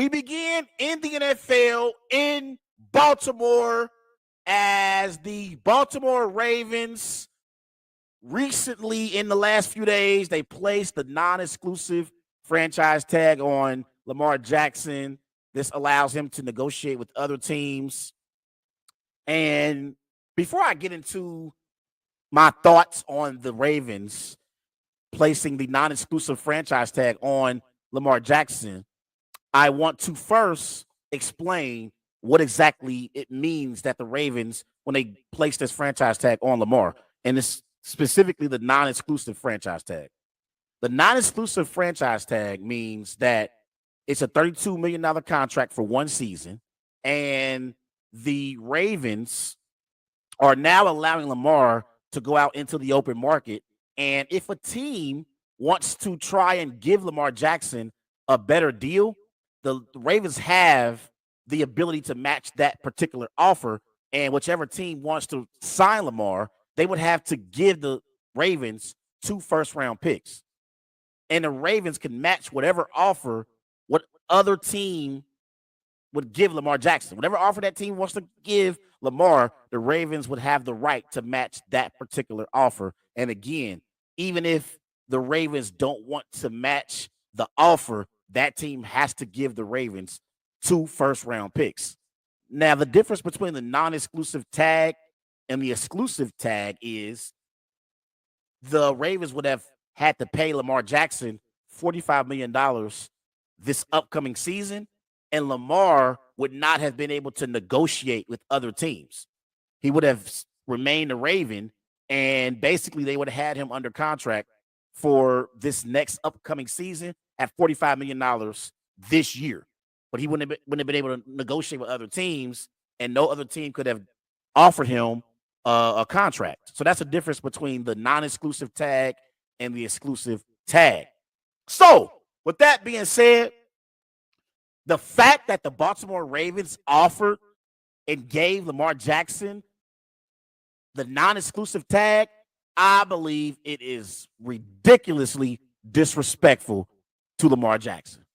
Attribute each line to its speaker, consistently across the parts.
Speaker 1: We begin in the NFL in Baltimore as the Baltimore Ravens recently, in the last few days, they placed the non-exclusive franchise tag on Lamar Jackson. This allows him to negotiate with other teams. And before I get into my thoughts on the Ravens placing the non-exclusive franchise tag on Lamar Jackson, I want to first explain what exactly it means that the Ravens, when they place this franchise tag on Lamar, and it's specifically the non-exclusive franchise tag. The non-exclusive franchise tag means that it's a $32 million contract for one season, and the Ravens are now allowing Lamar to go out into the open market. And if a team wants to try and give Lamar Jackson a better deal, the Ravens have the ability to match that particular offer. And whichever team wants to sign Lamar, they would have to give the Ravens 2 first-round picks. And the Ravens can match whatever offer what other team would give Lamar Jackson. Whatever offer that team wants to give Lamar, the Ravens would have the right to match that particular offer. And again, even if the Ravens don't want to match the offer, that team has to give the Ravens 2 first-round picks. Now, the difference between the non-exclusive tag and the exclusive tag is the Ravens would have had to pay Lamar Jackson $45 million this upcoming season, and Lamar would not have been able to negotiate with other teams. He would have remained a Raven, and basically they would have had him under contract for this next upcoming season at $45 million this year. But he wouldn't have been able to negotiate with other teams, and no other team could have offered him a contract. So that's the difference between the non-exclusive tag and the exclusive tag. So with that being said, the fact that the Baltimore Ravens offered and gave Lamar Jackson the non-exclusive tag, I believe it is ridiculously disrespectful to Lamar Jackson.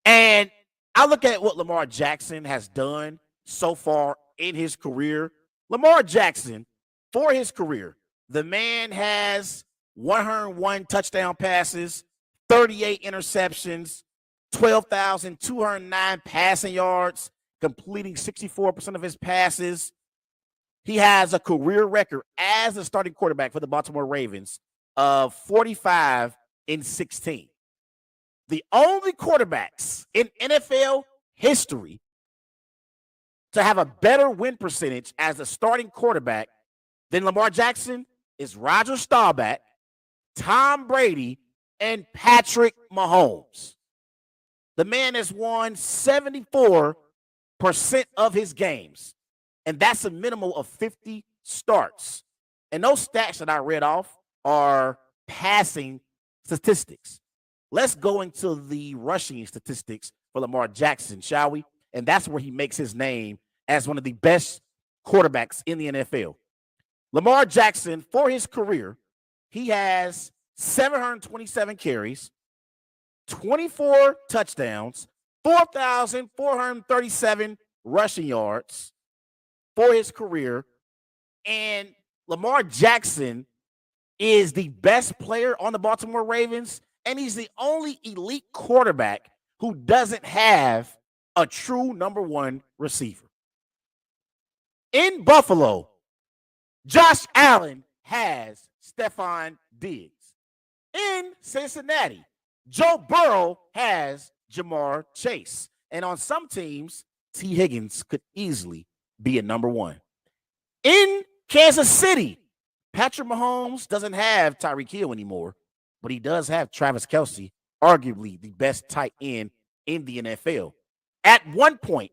Speaker 1: And I look at what Lamar Jackson has done so far in his career. Lamar Jackson, for his career, the man has 101 touchdown passes, 38 interceptions, 12,209 passing yards, completing 64% of his passes. He has a career record as a starting quarterback for the Baltimore Ravens of 45-16. The only quarterbacks in NFL history to have a better win percentage as a starting quarterback than Lamar Jackson is Roger Staubach, Tom Brady, and Patrick Mahomes. The man has won 74% of his games, and that's a minimum of 50 starts. And those stats that I read off are passing statistics. Let's go into the rushing statistics for Lamar Jackson, shall we? And that's where he makes his name as one of the best quarterbacks in the NFL. Lamar Jackson, for his career, he has 727 carries, 24 touchdowns, 4,437 rushing yards for his career. And Lamar Jackson is the best player on the Baltimore Ravens, and he's the only elite quarterback who doesn't have a true number one receiver. In Buffalo, Josh Allen has Stephon Diggs. In Cincinnati, Joe Burrow has Jamar Chase. And on some teams, T. Higgins could easily be a number one. In Kansas City, Patrick Mahomes doesn't have Tyreek Hill anymore, but he does have Travis Kelce, arguably the best tight end in the NFL. At one point,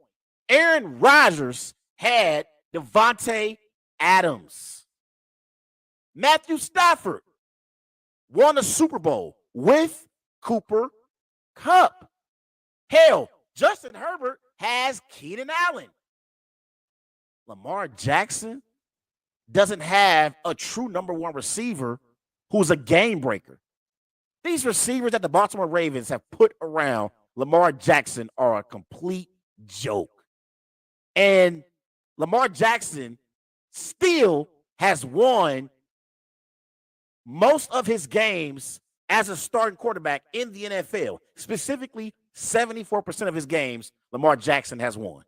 Speaker 1: Aaron Rodgers had Devontae Adams. Matthew Stafford won a Super Bowl with Cooper Kupp. Hell, Justin Herbert has Keenan Allen. Lamar Jackson doesn't have a true number one receiver who's a game breaker. These receivers that the Baltimore Ravens have put around Lamar Jackson are a complete joke. And Lamar Jackson still has won most of his games as a starting quarterback in the NFL. Specifically, 74% of his games, Lamar Jackson has won,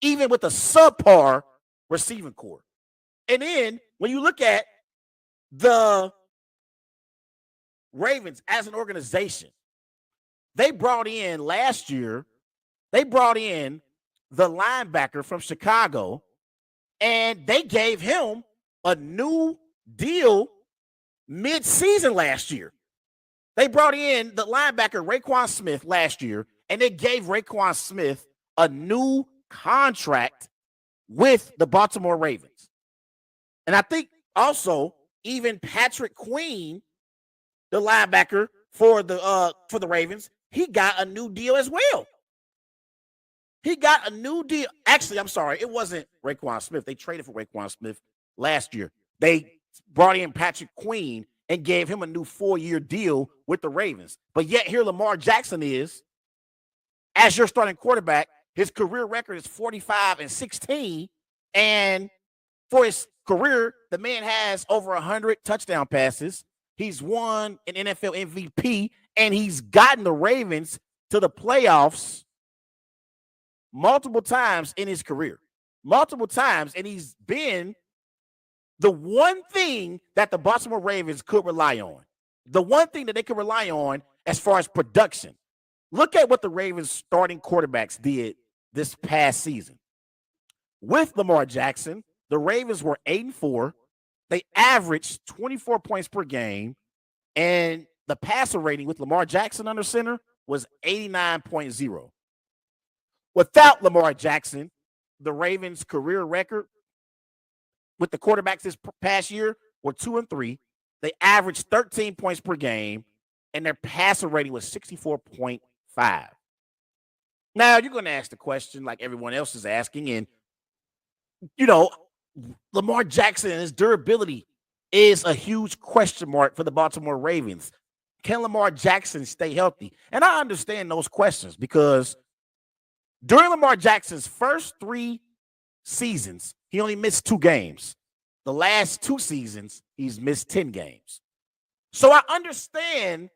Speaker 1: even with a subpar receiving core. And then when you look at the Ravens as an organization, they brought in last year, the linebacker from Chicago, and they gave him a new deal mid-season last year. They brought in the linebacker Raekwon Smith last year, and they gave Raekwon Smith a new contract with the Baltimore Ravens. And I think also even Patrick Queen, the linebacker for the Ravens, he got a new deal as well. He got a new deal. Actually, I'm sorry, it wasn't Raekwon Smith. They traded for Raekwon Smith last year. They brought in Patrick Queen and gave him a new 4-year deal with the Ravens. But yet here Lamar Jackson is, as your starting quarterback. His career record is 45-16. And for his career, the man has over 100 touchdown passes. He's won an NFL MVP, and he's gotten the Ravens to the playoffs multiple times in his career. Multiple times. And he's been the one thing that the Baltimore Ravens could rely on. The one thing that they could rely on as far as production. Look at what the Ravens starting quarterbacks did this past season. With Lamar Jackson, the Ravens were 8-4. They averaged 24 points per game, and the passer rating with Lamar Jackson under center was 89.0. Without Lamar Jackson, the Ravens' career record with the quarterbacks this past year were 2-3. They averaged 13 points per game, and their passer rating was 64.5. Now, you're going to ask the question like everyone else is asking, and, Lamar Jackson and his durability is a huge question mark for the Baltimore Ravens. Can Lamar Jackson stay healthy? And I understand those questions because during Lamar Jackson's first 3 seasons, he only missed 2 games. The last 2 seasons, he's missed 10 games. So I understand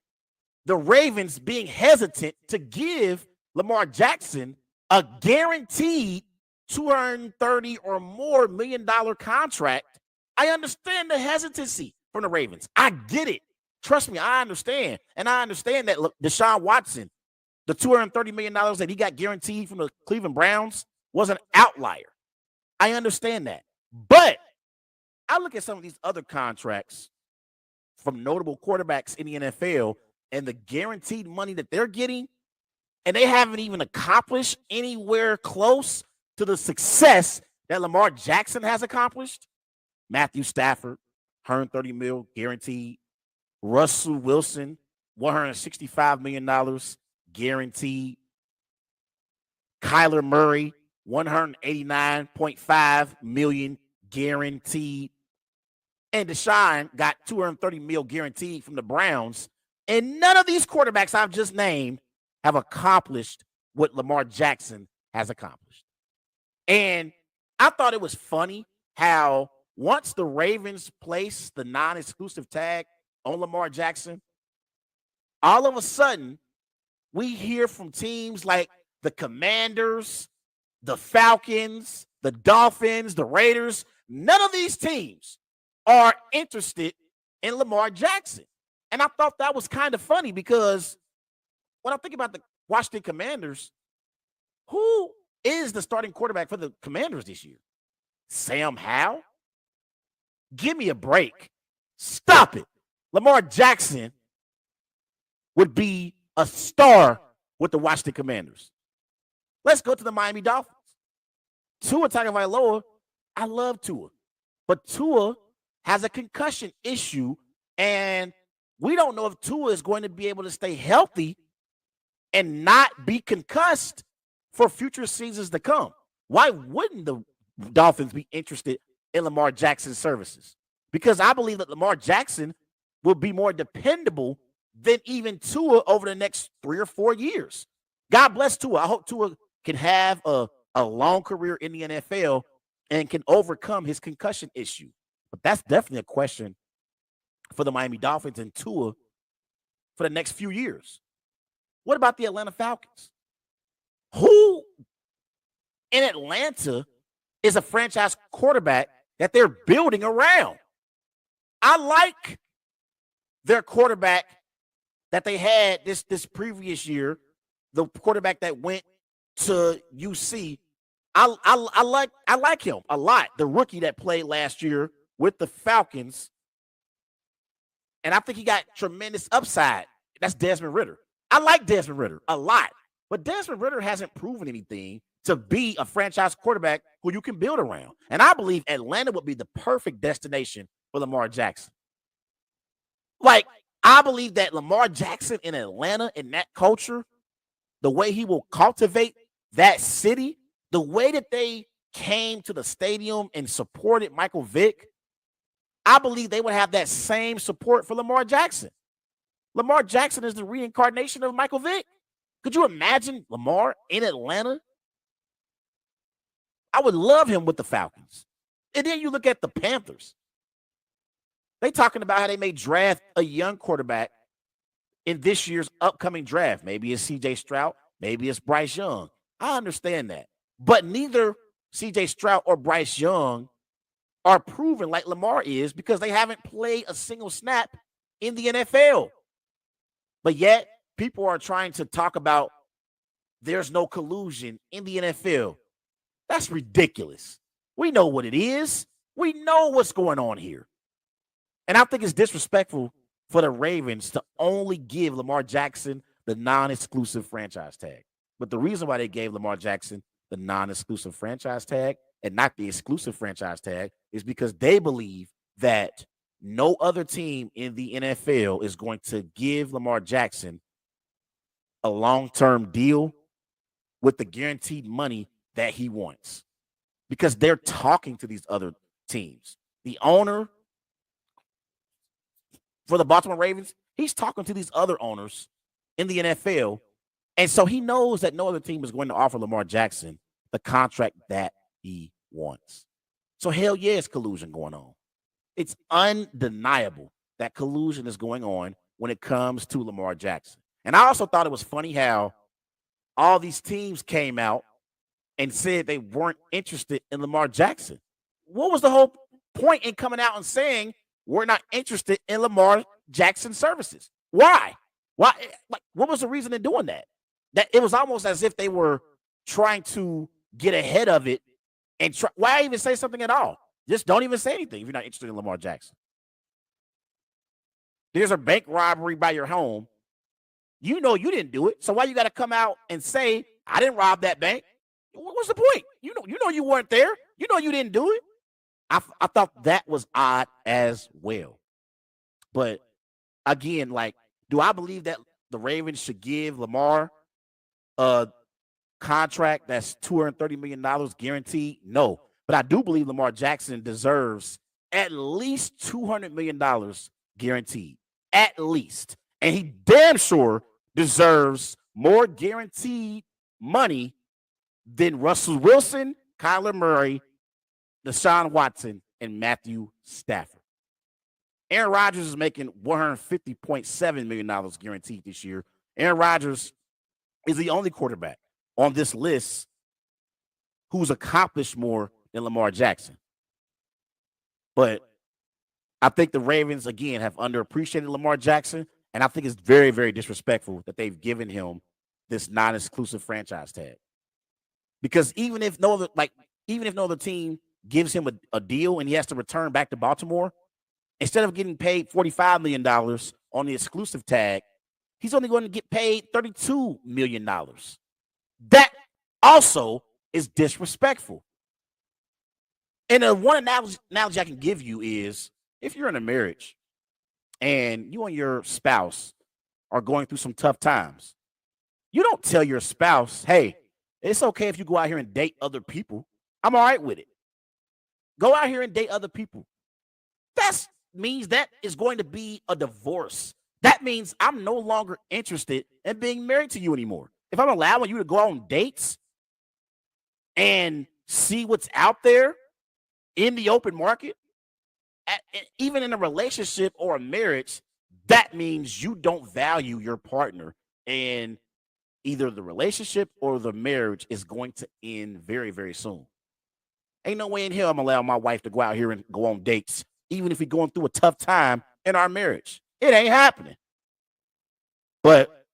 Speaker 1: the Ravens being hesitant to give Lamar Jackson a guaranteed $230 or more million contract. I understand the hesitancy from the Ravens. I get it. Trust me, I understand. And I understand that Deshaun Watson, the $230 million that he got guaranteed from the Cleveland Browns, was an outlier. I understand that. But I look at some of these other contracts from notable quarterbacks in the NFL and the guaranteed money that they're getting, and they haven't even accomplished anywhere close to the success that Lamar Jackson has accomplished. Matthew Stafford, $130 million guaranteed. Russell Wilson, $165 million guaranteed. Kyler Murray, $189.5 million guaranteed. And Deshaun got $230 million guaranteed from the Browns. And none of these quarterbacks I've just named have accomplished what Lamar Jackson has accomplished. And I thought it was funny how once the Ravens placed the non-exclusive tag on Lamar Jackson, all of a sudden we hear from teams like the Commanders, the Falcons, the Dolphins, the Raiders. None of these teams are interested in Lamar Jackson. And I thought that was kind of funny because when I think about the Washington Commanders, who is the starting quarterback for the Commanders this year? Sam Howell? Give me a break. Stop it. Lamar Jackson would be a star with the Washington Commanders. Let's go to the Miami Dolphins. Tua Tagovailoa, I love Tua. But Tua has a concussion issue, and we don't know if Tua is going to be able to stay healthy and not be concussed for future seasons to come. Why wouldn't the Dolphins be interested in Lamar Jackson's services? Because I believe that Lamar Jackson will be more dependable than even Tua over the next 3 or 4 years. God bless Tua. I hope Tua can have a long career in the NFL and can overcome his concussion issue. But that's definitely a question for the Miami Dolphins and Tua for the next few years. What about the Atlanta Falcons? Who in Atlanta is a franchise quarterback that they're building around? I like their quarterback that they had this previous year, the quarterback that went to UC. I like him a lot. The rookie that played last year with the Falcons, and I think he got tremendous upside. That's Desmond Ridder. I like Desmond Ridder a lot, but Desmond Ridder hasn't proven anything to be a franchise quarterback who you can build around. And I believe Atlanta would be the perfect destination for Lamar Jackson. Like, I believe that Lamar Jackson in Atlanta, in that culture, the way he will cultivate that city, the way that they came to the stadium and supported Michael Vick, I believe they would have that same support for Lamar Jackson. Lamar Jackson is the reincarnation of Michael Vick. Could you imagine Lamar in Atlanta? I would love him with the Falcons. And then you look at the Panthers. They talking about how they may draft a young quarterback in this year's upcoming draft. Maybe it's C.J. Stroud. Maybe it's Bryce Young. I understand that. But neither C.J. Stroud or Bryce Young are proven like Lamar is because they haven't played a single snap in the NFL. But yet, people are trying to talk about there's no collusion in the NFL. That's ridiculous. We know what it is. We know what's going on here. And I think it's disrespectful for the Ravens to only give Lamar Jackson the non-exclusive franchise tag. But the reason why they gave Lamar Jackson the non-exclusive franchise tag and not the exclusive franchise tag is because they believe that no other team in the NFL is going to give Lamar Jackson a long-term deal with the guaranteed money that he wants because they're talking to these other teams. The owner for the Baltimore Ravens, he's talking to these other owners in the NFL. And so he knows that no other team is going to offer Lamar Jackson the contract that he wants. So hell yeah, it's collusion going on. It's undeniable that collusion is going on when it comes to Lamar Jackson. And I also thought it was funny how all these teams came out and said they weren't interested in Lamar Jackson. What was the whole point in coming out and saying we're not interested in Lamar Jackson services? Why? Why? Like, what was the reason in doing that? That it was almost as if they were trying to get ahead of it and try. Why even say something at all? Just don't even say anything if you're not interested in Lamar Jackson. There's a bank robbery by your home. You know you didn't do it, so why you got to come out and say I didn't rob that bank? What's the point? You know you weren't there. You know you didn't do it. I thought that was odd as well. But again, like, do I believe that the Ravens should give Lamar a contract that's $230 million guaranteed? No. But I do believe Lamar Jackson deserves at least $200 million guaranteed. At least. And he damn sure deserves more guaranteed money than Russell Wilson, Kyler Murray, Deshaun Watson, and Matthew Stafford. Aaron Rodgers is making $150.7 million guaranteed this year. Aaron Rodgers is the only quarterback on this list who's accomplished more than Lamar Jackson. But I think the Ravens, again, have underappreciated Lamar Jackson, and I think it's very, very disrespectful that they've given him this non-exclusive franchise tag. Because even if no other team gives him a deal and he has to return back to Baltimore, instead of getting paid $45 million on the exclusive tag, he's only going to get paid $32 million. That also is disrespectful. And one analogy I can give you is if you're in a marriage and you and your spouse are going through some tough times, you don't tell your spouse, hey, it's okay if you go out here and date other people. I'm all right with it. Go out here and date other people. That means that is going to be a divorce. That means I'm no longer interested in being married to you anymore. if I'm allowing you to go on dates and see what's out there in the open market, even in a relationship or a marriage, that means you don't value your partner. And either the relationship or the marriage is going to end very, very soon. Ain't no way in hell I'm allowing my wife to go out here and go on dates, even if we're going through a tough time in our marriage. It ain't happening. But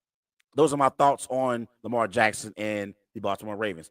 Speaker 1: those are my thoughts on Lamar Jackson and the Baltimore Ravens.